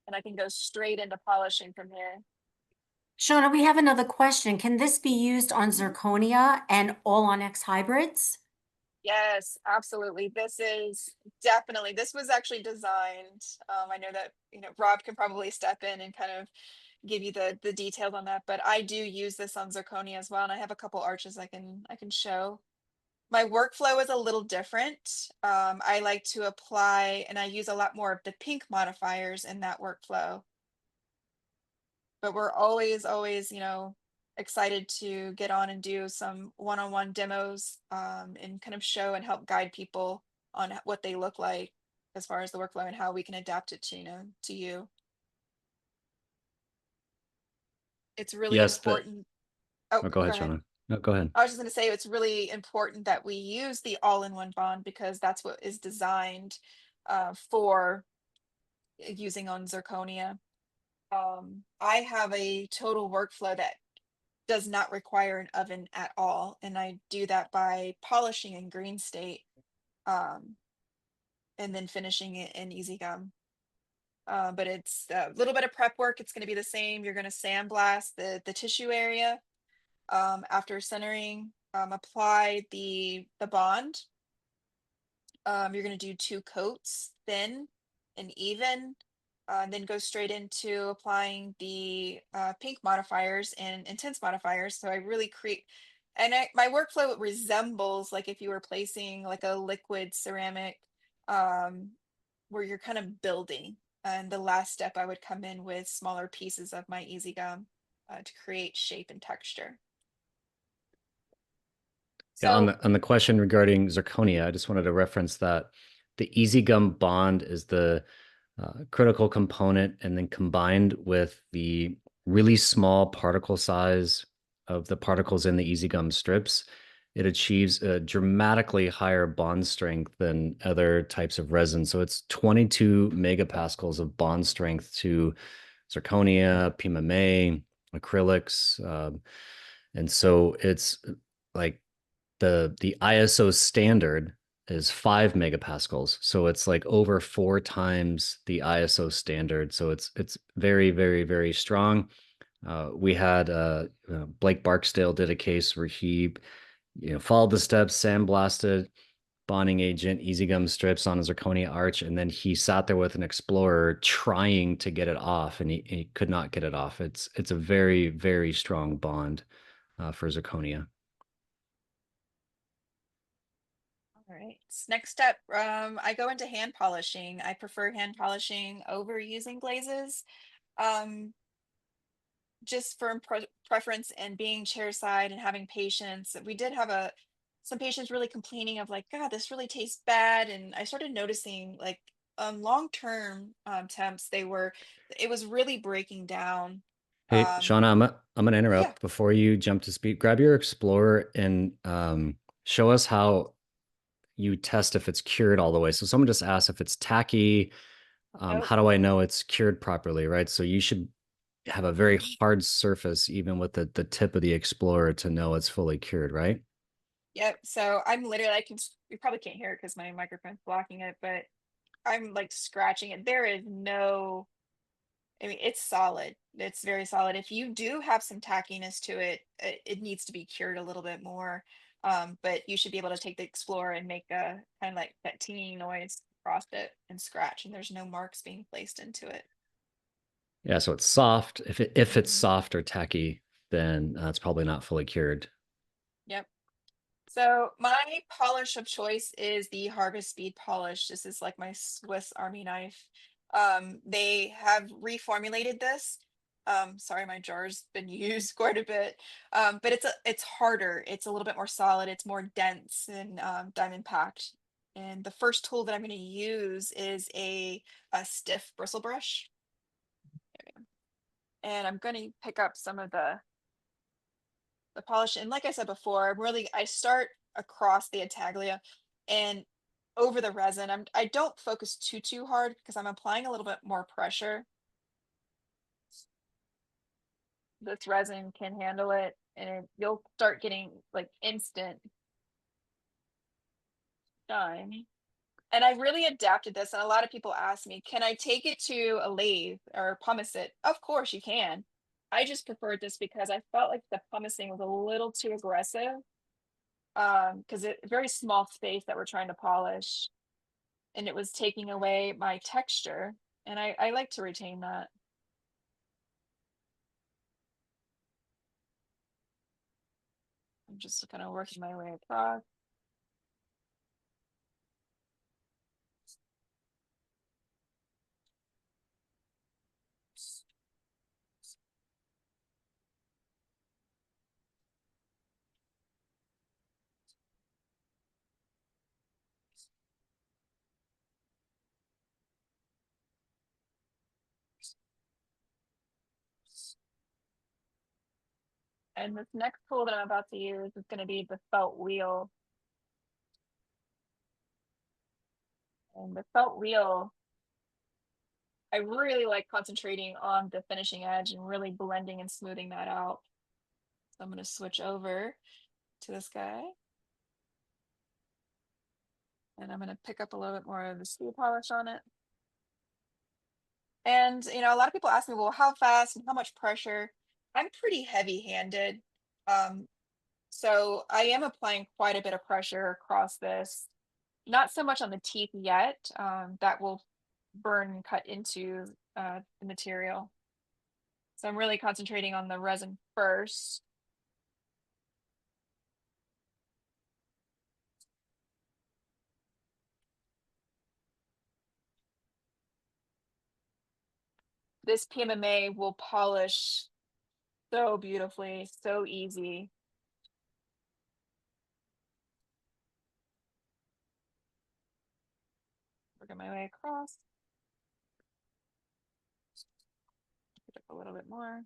And I can go straight into polishing from here. Shauna, we have another question. Can this be used on zirconia and all on X hybrids? Yes, absolutely. This was actually designed. I know that, Rob can probably step in and kind of give you the details on that, but I do use this on zirconia as well, and I have a couple arches I can show. My workflow is a little different. I like to apply, and I use a lot more of the pink modifiers in that workflow. But we're always, excited to get on and do some one-on-one demos, and kind of show and help guide people on what they look like as far as the workflow and how we can adapt it to, to you. It's really Yes, the important. Oh, oh, go go ahead, ahead. Shauna. No, go ahead. I was just going to say it's really important that we use the all-in-one bond because that's what is designed for using on zirconia. I have a total workflow that does not require an oven at all, and I do that by polishing in green state, um, and then finishing it in EasyGum. But it's a little bit of prep work. It's going to be the same. You're going to sandblast the tissue area, after centering. Apply the bond. You're going to do 2 coats, thin and even, and then go straight into applying the pink modifiers and intense modifiers. So I really create, and my workflow resembles like if you were placing like a liquid ceramic, um, where you're kind of building. And the last step, I would come in with smaller pieces of my Easy Gum to create shape and texture. Yeah, on So, the question regarding zirconia, I just wanted to reference that the EasyGum bond is the critical component, and then combined with the really small particle size of the particles in the EasyGum strips, it achieves a dramatically higher bond strength than other types of resin. So it's 22 megapascals of bond strength to zirconia, PMMA, acrylics, and so it's like the ISO standard is 5 megapascals. So it's like over 4 times the ISO standard. So it's very, very, very strong. We had Blake Barksdale did a case where he, followed the steps, sandblasted, bonding agent, easy gum strips on a zirconia arch, and then he sat there with an Explorer trying to get it off, and he could not get it off. It's a very, very strong bond for zirconia. all right. Next step, I go into hand polishing. I prefer hand polishing over using glazes. Um, just for preference and being chairside and having patience. We did have some patients really complaining of like, God, this really tastes bad. And I started noticing like long-term temps, it was really breaking down. Hey, Um, Shauna, I'm gonna yeah. interrupt before you jump to speed. Grab your Explorer and show us how you test if it's cured all the way. So someone just asked if it's tacky. Oh, How do I know it's cured properly, right? So you should have a very mhm. hard surface, even with the tip of the Explorer, to know it's fully cured, right? Yep. So I'm literally, you probably can't hear it because my microphone's blocking it, but I'm like scratching it. There is no, I mean, it's solid. It's very solid. If you do have some tackiness to it, it needs to be cured a little bit more. But you should be able to take the Explorer and make a kind of like that tinging noise across it and scratch, and there's no marks being placed into it. Yeah, so it's soft. If it's Mhm. soft or tacky, then it's probably not fully cured. Yep. So my polish of choice is the Harvest Speed polish. This is like my Swiss Army knife. They have reformulated this. Sorry, my jar's been used quite a bit. But it's harder. It's a little bit more solid. It's more dense and diamond packed. And the first tool that I'm going to use is a stiff bristle brush. There we go. And I'm going to pick up some of the polish. And like I said before, I start across the Attaglia and over the resin. I don't focus too hard because I'm applying a little bit more pressure. This resin can handle it, and you'll start getting like instant shine. And I really adapted this. And a lot of people ask me, can I take it to a lathe or pumice it? Of course you can. I just preferred this because I felt like the pumicing was a little too aggressive. Because it's very small space that we're trying to polish, and it was taking away my texture, and I like to retain that. I'm just kind of working my way across. And this next tool that I'm about to use is going to be the felt wheel. And the felt wheel, I really like concentrating on the finishing edge and really blending and smoothing that out. So I'm going to switch over to this guy. And I'm going to pick up a little bit more of the steel polish on it. And, you know, a lot of people ask me, well, how fast and how much pressure? I'm pretty heavy-handed. Um, so I am applying quite a bit of pressure across this. Not so much on the teeth yet. That will burn and cut into the material. So I'm really concentrating on the resin first. This PMMA will polish so beautifully, so easy. Working my way across. Pick up a little bit more.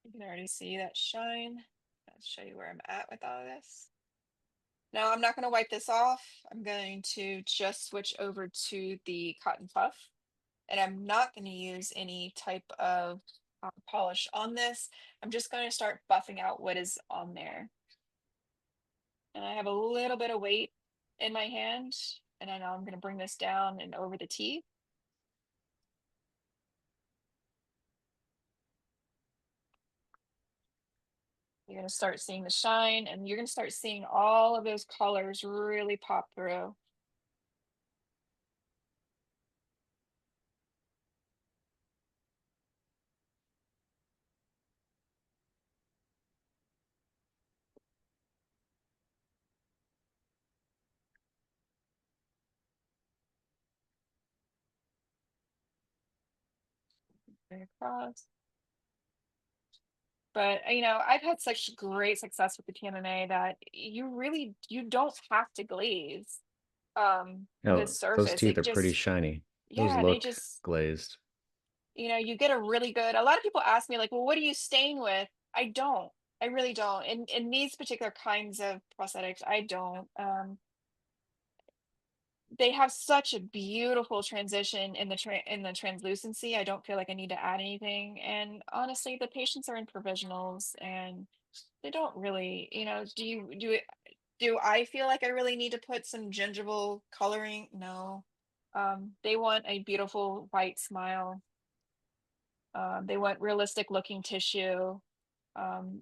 You can already see that shine. I'll show you where I'm at with all this. Now I'm not going to wipe this off. I'm going to just switch over to the cotton puff, and I'm not going to use any type of polish on this. I'm just going to start buffing out what is on there. And I have a little bit of weight in my hand, and I know I'm going to bring this down and over the teeth. You're going to start seeing the shine, and you're going to start seeing all of those colors really pop through. Across. But you know, I've had such great success with the PMMA that you don't have to glaze this Those surface. teeth It are pretty just, shiny. Those yeah, they look just, glazed. you know, you get a really good, a lot of people ask me like, well, what are you staying with? I don't. I really don't. In these particular kinds of prosthetics, I don't. They have such a beautiful transition in the translucency. I don't feel like I need to add anything. And honestly, the patients are in provisionals and they don't really, you know, do I feel like I really need to put some gingival coloring? No. They want a beautiful white smile. They want realistic looking tissue.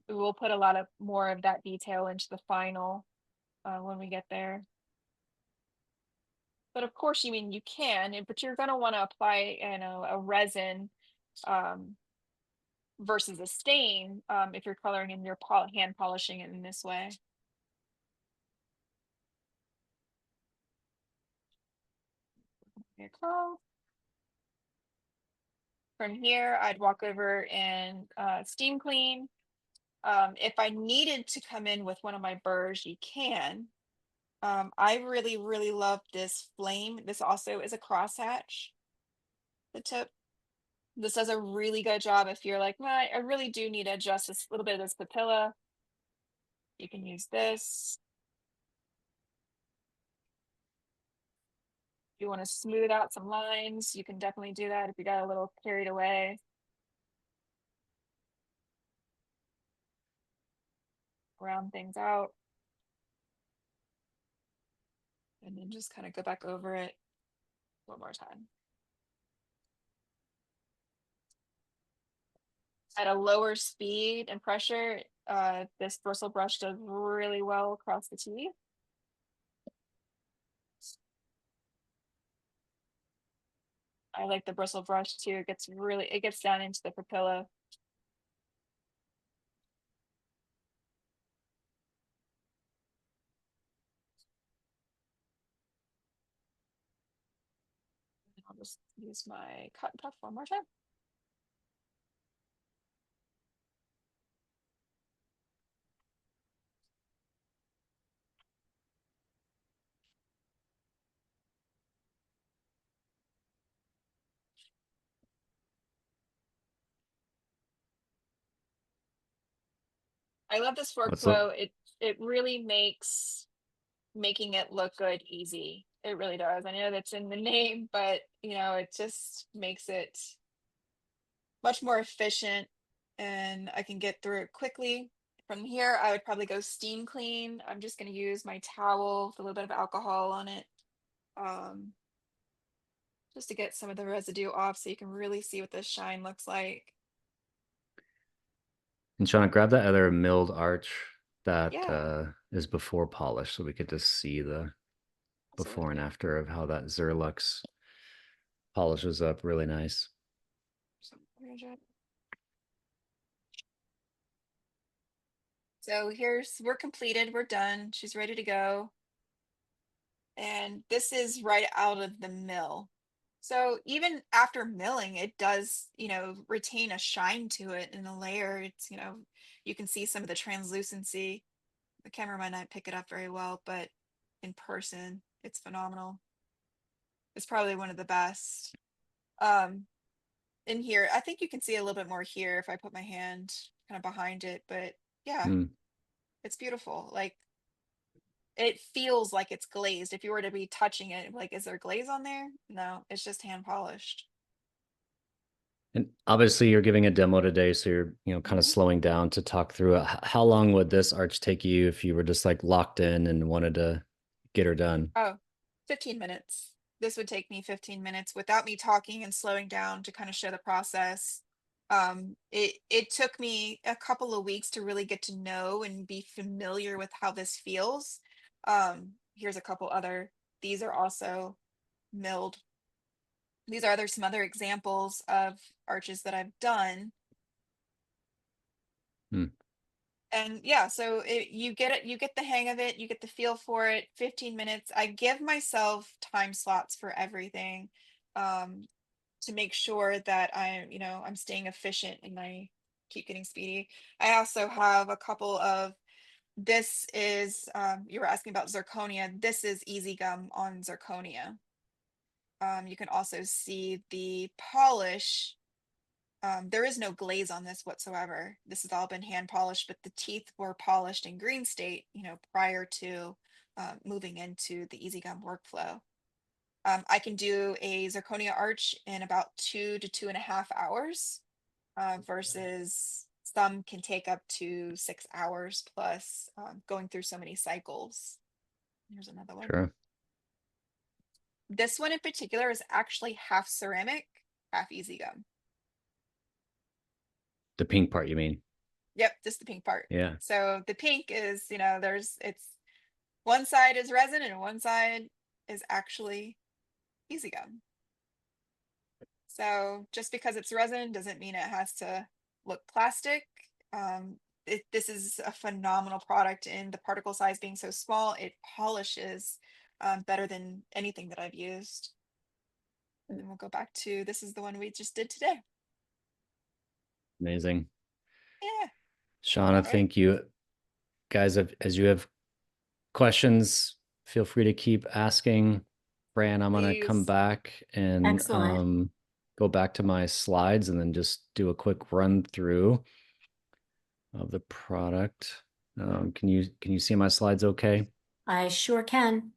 We'll put a lot of more of that detail into the final when we get there. But of course, you mean you can, but you're going to want to apply, you know, a resin um, versus a stain if you're coloring and you're hand polishing it in this way. From here, I'd walk over and steam clean. If I needed to come in with one of my burrs, you can. I really, really love this flame. This also is a crosshatch, the tip. This does a really good job if you're like, well, I really do need to adjust this little bit of this papilla. You can use this. you want to smooth out some lines, you can definitely do that if you got a little carried away. Round things out. And then just kind of go back over it one more time. At a lower speed and pressure, this bristle brush does really well across the teeth. I like the bristle brush too. It gets down into the papilla. I'll just use my cotton puff one more time. I love this What's up? workflow. It really makes making it look good easy. It really does. I know that's in the name, but it just makes it much more efficient and I can get through it quickly. From here, I would probably go steam clean. I'm just going to use my towel with a little bit of alcohol on it, just to get some of the residue off so you can really see what this shine looks like. And Shauna, grab that other milled arch that Yeah, is before polish so we could just see the before and absolutely. after of how that Zirlux polishes up really nice. So we're completed, we're done. She's ready to go. And this is right out of the mill. So even after milling, it does, retain a shine to it in a layer. It's, you can see some of the translucency. The camera might not pick it up very well, but in person, it's phenomenal. It's probably one of the best. In here, I think you can see a little bit more here if I put my hand kind of behind it, but yeah, Mm. it's beautiful. Like it feels like it's glazed. If you were to be touching it, like, is there glaze on there? No, it's just hand polished. And obviously you're giving a demo today, so you're, kind of Mhm. slowing down to talk through it. How long would this arch take you if you were just like locked in and wanted to get her done? Oh, 15 minutes. This would take me 15 minutes without me talking and slowing down to kind of show the process. It took me a couple of weeks to really get to know and be familiar with how this feels. Here's a couple other, these are also milled. These are some other examples of arches that I've done. Mm. And yeah, so you get it, you get the hang of it, you get the feel for it. 15 minutes. I give myself time slots for everything, um, to make sure that I'm staying efficient and I keep getting speedy. I also have a couple of, this is, you were asking about zirconia. This is EasyGum on zirconia. You can also see the polish. There is no glaze on this whatsoever. This has all been hand polished, but the teeth were polished in green state, prior to moving into the EasyGum workflow. I can do a zirconia arch in about 2 to 2.5 hours, versus some can take up to 6 hours plus, going through so many cycles. Here's another one. Sure. This one in particular is actually half ceramic, half EasyGum. The pink part, you mean? Yep, just the pink part. Yeah. So the pink is, it's one side is resin and one side is actually EasyGum. So just because it's resin doesn't mean it has to look plastic. This is a phenomenal product, and the particle size being so small, it polishes better than anything that I've used. And then we'll go back to, this is the one we just did today. Amazing. Yeah. Shauna, All right. thank you. Guys, as you have questions, feel free to keep asking. Fran, I'm gonna come Please. back and Excellent. go back to my slides and then just do a quick run through of the product. Can you see my slides okay? I sure can.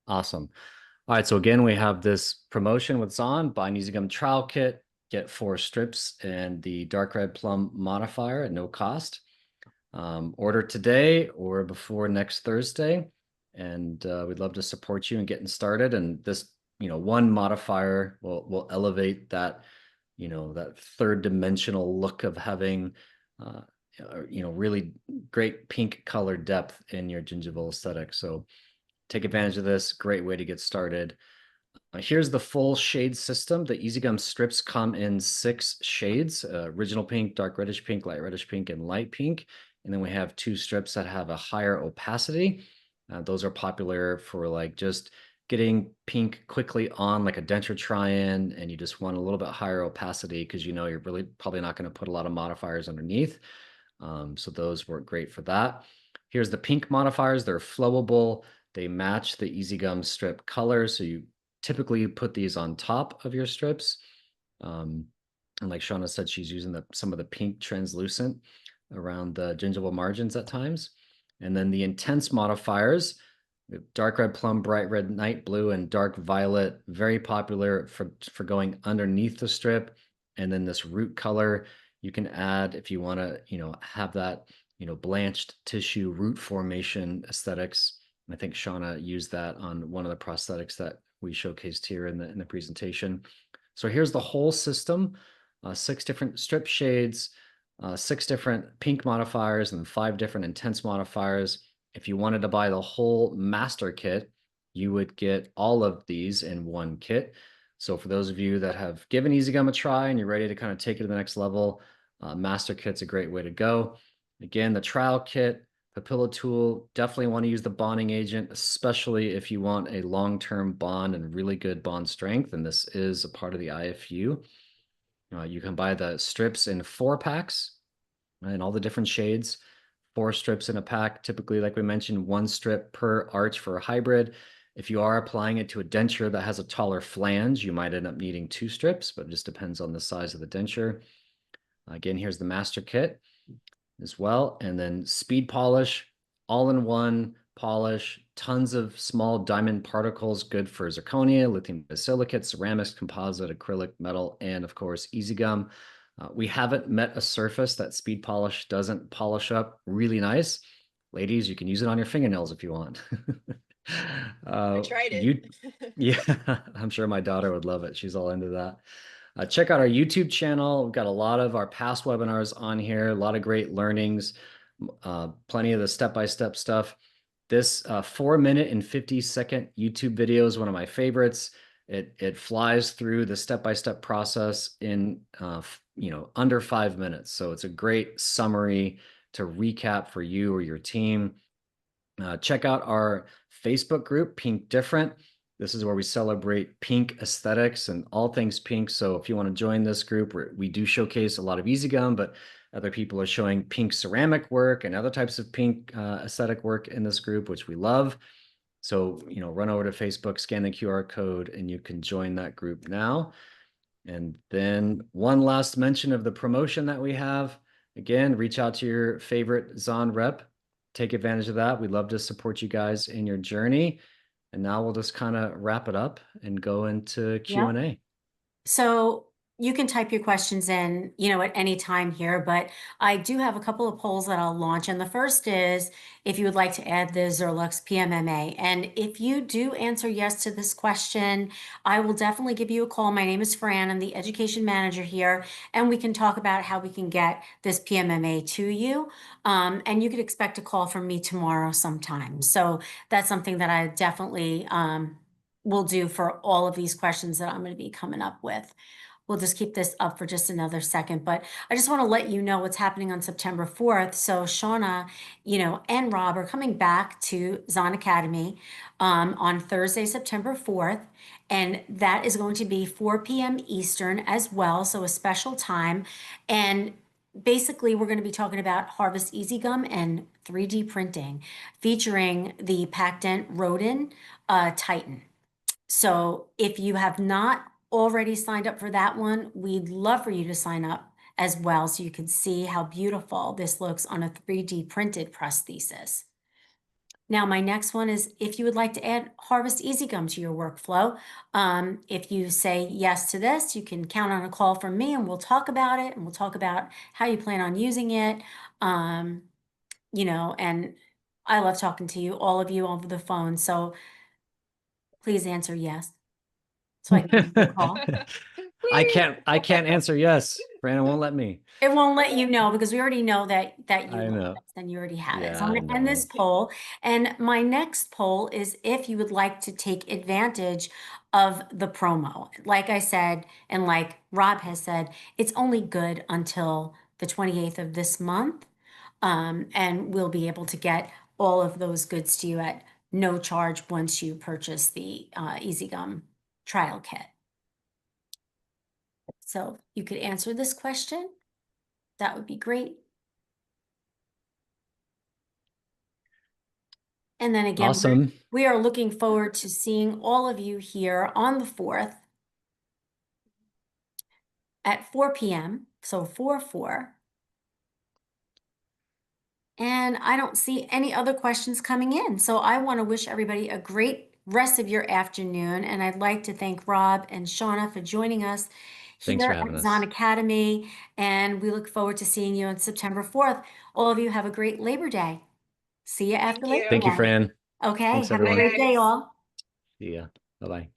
Awesome. All right, so again, we have this promotion with Zahn, buy an EasyGum trial kit, get 4 strips and the dark red plum modifier at no cost. Order today or before next Thursday, and we'd love to support you in getting started. And this, one modifier will elevate that, that third dimensional look of having, really great pink color depth in your gingival aesthetic. So take advantage of this. Great way to get started. Here's the full shade system. The EasyGum strips come in 6 shades, original pink, dark reddish pink, light reddish pink, and light pink. And then we have 2 strips that have a higher opacity. Those are popular for like just getting pink quickly on like a denture try-in, and you just want a little bit higher opacity because you're really probably not going to put a lot of modifiers underneath. So those work great for that. Here's the pink modifiers. They're flowable. They match the EasyGum strip color. So you typically put these on top of your strips. And like Shauna said, she's using some of the pink translucent around the gingival margins at times. And then the intense modifiers, dark red plum, bright red night blue, and dark violet, very popular for going underneath the strip. And then this root color, you can add if you want to, have that, blanched tissue root formation aesthetics. I think Shauna used that on one of the prosthetics that we showcased here in the presentation. So here's the whole system, 6 different strip shades, 6 different pink modifiers, and 5 different intense modifiers. If you wanted to buy the whole master kit, you would get all of these in one kit. So for those of you that have given EasyGum a try and you're ready to kind of take it to the next level, master kit's a great way to go. Again, the trial kit, papilla tool, definitely want to use the bonding agent, especially if you want a long-term bond and really good bond strength. And this is a part of the IFU. You can buy the strips in 4 packs in all the different shades. 4 strips in a pack, typically, like we mentioned, 1 strip per arch for a hybrid. If you are applying it to a denture that has a taller flange, you might end up needing 2 strips, but it just depends on the size of the denture. Again, here's the master kit as well. And then speed polish, all-in-one polish, tons of small diamond particles, good for zirconia, lithium silicate, ceramics, composite, acrylic, metal, and of course, EasyGum. We haven't met a surface that speed polish doesn't polish up really nice. Ladies, you can use it on your fingernails if you want. I tried it. Yeah, I'm sure my daughter would love it. She's all into that. Check out our YouTube channel. We've got a lot of our past webinars on here, a lot of great learnings, plenty of the step-by-step stuff. This 4-minute and 50-second YouTube video is one of my favorites. It flies through the step-by-step process in under 5 minutes. So it's a great summary to recap for you or your team. Check out our Facebook group, Pink Different. This is where we celebrate pink aesthetics and all things pink. So if you want to join this group, we do showcase a lot of EasyGum, but other people are showing pink ceramic work and other types of pink aesthetic work in this group, which we love. So, run over to Facebook, scan the QR code, and you can join that group now. And then one last mention of the promotion that we have. Again, reach out to your favorite Zahn rep. Take advantage of that. We'd love to support you guys in your journey. And now we'll just kind of wrap it up and go into Q&A. So you can type your questions in, at any time here, but I do have a couple of polls that I'll launch. And the first is if you would like to add the Zirlux PMMA. And if you do answer yes to this question, I will definitely give you a call. My name is Fran. I'm the education manager here, and we can talk about how we can get this PMMA to you. And you could expect a call from me tomorrow sometime. So that's something that I definitely will do for all of these questions that I'm going to be coming up with. We'll just keep this up for just another second, but I just want to let you know what's happening on September 4th. So Shauna, and Rob are coming back to Zahn Academy on Thursday, September 4th, and that is going to be 4 p.m. Eastern as well, so a special time. And basically, we're going to be talking about Harvest EasyGum and 3D printing, featuring the Pacdent Rodin Titan. So if you have not already signed up for that one, we'd love for you to sign up as well so you can see how beautiful this looks on a 3D printed prosthesis. Now, my next one is if you would like to add Harvest EasyGum to your workflow. If you say yes to this, you can count on a call from me and we'll talk about it and we'll talk about how you plan on using it. You know, and I love talking to you, all of you over the phone. So please answer yes. So I can give you a call. I can't answer yes. Brandon won't let me. It won't let you know because we already know that you I love know. this and you already have it. Yeah, So I'm I going to end this know. poll. And my next poll is if you would like to take advantage of the promo. Like I said, and like Rob has said, it's only good until the 28th of this month. And we'll be able to get all of those goods to you at no charge once you purchase the EasyGum trial kit. So you could answer this question. That would be great. And then again, Awesome. we are looking forward to seeing all of you here on the 4th at 4 p.m. So 4/4. And I don't see any other questions coming in. So I want to wish everybody a great rest of your afternoon. And I'd like to thank Rob and Shauna for joining us Thanks for here having at us. Zahn Academy. And we look forward to seeing you on September 4th. All of you have a great Labor Day. See you after Thank Labor you. Thank you, Day. Fran. Okay, Thanks, have a everyone. great day, guys. all. See ya. Bye-bye.